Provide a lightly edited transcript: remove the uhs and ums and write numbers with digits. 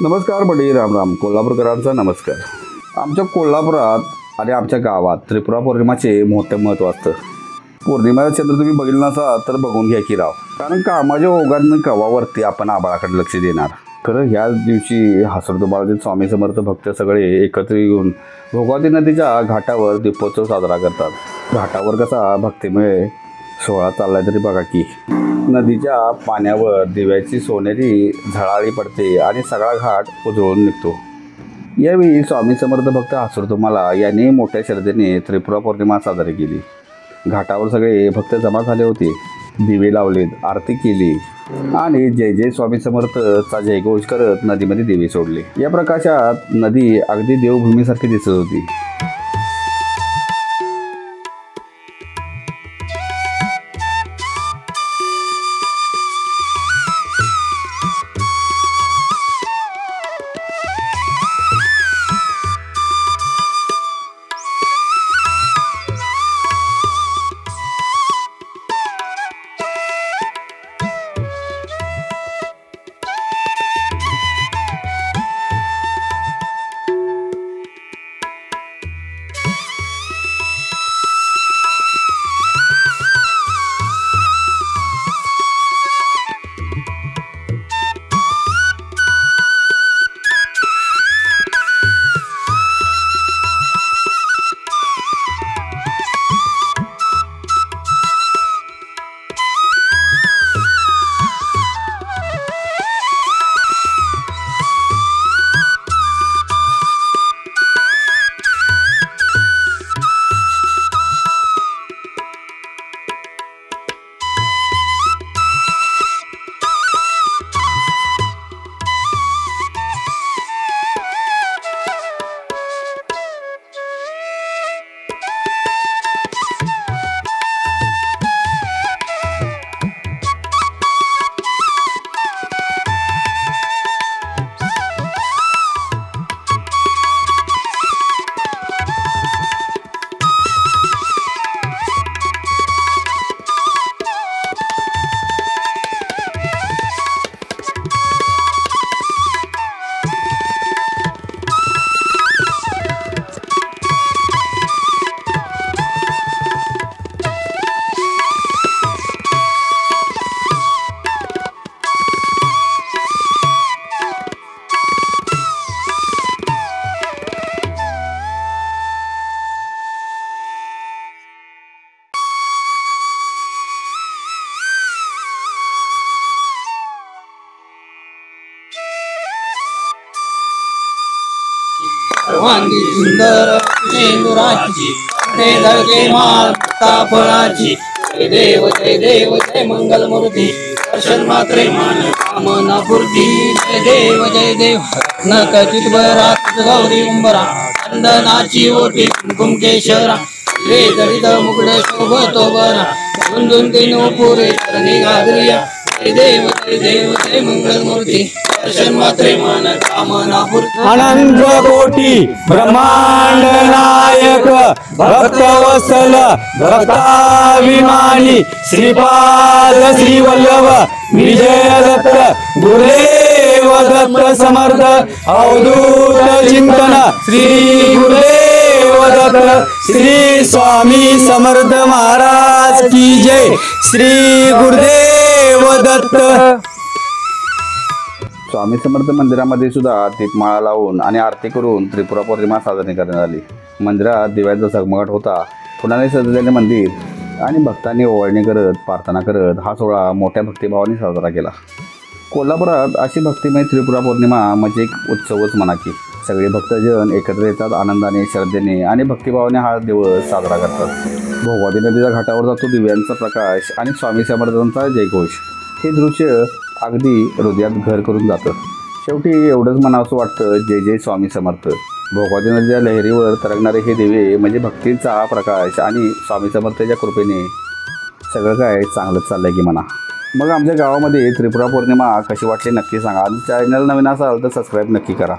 नमस्कार मंडळी, राम राम. कोल्हापूरकरांचा नमस्कार. आमच्या कोल्हापुरात आणि आमच्या गावात त्रिपुरा पौर्णिमाचे मोठे महत्त्व असतं. पौर्णिमेचा चंद्र तुम्ही बघितला नसा तर बघून घ्या की राव, कारण कामाच्या ओघातनं कवावरती आपण आबाळाकडे लक्ष देणार. खरं ह्याच दिवशी हासुर्दुबाळचे स्वामी समर्थ भक्त सगळे एकत्र येऊन भोगावती नदीच्या घाटावर दीपोत्सव साजरा करतात. घाटावर कसा भक्तिमय सोहळा चाललाय तरी बघा की. नदीच्या पाण्यावर दिव्याची सोनेरी झळाळी पडते आणि सगळा घाट उजळून निघतो. यावेळी स्वामी समर्थ भक्त हासुर्दुमाला यांनी मोठ्या श्रद्धेने त्रिपुरा पौर्णिमा साजरी केली. घाटावर सगळे भक्त जमा झाले होते. दिवे लावलेत, आरती केली आणि जय जय स्वामी समर्थचा जयघोष करत नदीमध्ये दिवे सोडले. या प्रकाशात नदी अगदी देवभूमीसारखी दिसत होती. सर्वांगी सुंदर शेंदुराची ते धडके माता फळाची. जय देव जय देव जय मंगल मूर्ती, दर्शन मात्रे मान कामना पूर्ती. जय देव जय देव नकचित बरात गौरी उंबरा, चंदनाची ओटी कुंकुम केशरा. रे दलित मुकुड शोभतो बरा, झुंझुन तीन पुरे चरणी घागरिया. जय देव जय देव जय मंगल मूर्ती, दर्शन मात्रे मान कामना पूर्ती. अनंत कोटी ब्रह्मांड नायक भक्तवत्सल भक्ताभिमानी श्रीपाद श्रीवल्लभ विजय दत्त गुरुदेव दत्त समर्थ अवधूत चिंतन श्री गुरुदेव दत्त श्री स्वामी समर्थ महाराज की जय. श्री गुरुदेव दत्त. स्वामी समर्थ मंदिरामध्ये सुद्धा दीपमाळा लावून आणि आरती करून त्रिपुरा पौर्णिमा साजरी करण्यात आली. मंदिरात दिव्याचा झगमगाट होता. फुलाने सजलेले मंदिर आणि भक्तांनी ओवाळणी करत प्रार्थना करत हा सोहळा मोठ्या भक्तिभावाने साजरा केला. कोल्हापुरात अशी भक्तिमय त्रिपुरा पौर्णिमा म्हणजे एक उत्सवच म्हणा की. सगळे भक्तजन एकत्र येतात, आनंदाने श्रद्धेने आणि भक्तिभावाने हा दिवस साजरा करतात. भोगावती नदीच्या घाटावर जातो दिव्यांचा प्रकाश आणि स्वामी समर्थांचा जयघोष. हे दृश्य अगदी हृदयात घर करून जातं. शेवटी एवढंच म्हणावंसं वाटतं, जय जय स्वामी समर्थ. भोगावती नदीच्या लहरीवर तरंगणारे हे दिवे म्हणजे भक्तीचा प्रकाश आणि स्वामी समर्थाच्या कृपेने सगळं काय चांगलंच चाललंय की म्हणा. मग आमच्या गावामध्ये त्रिपुरा पौर्णिमा कशी वाटली नक्की सांगा. चॅनल नवीन असाल तर सबस्क्राईब नक्की करा.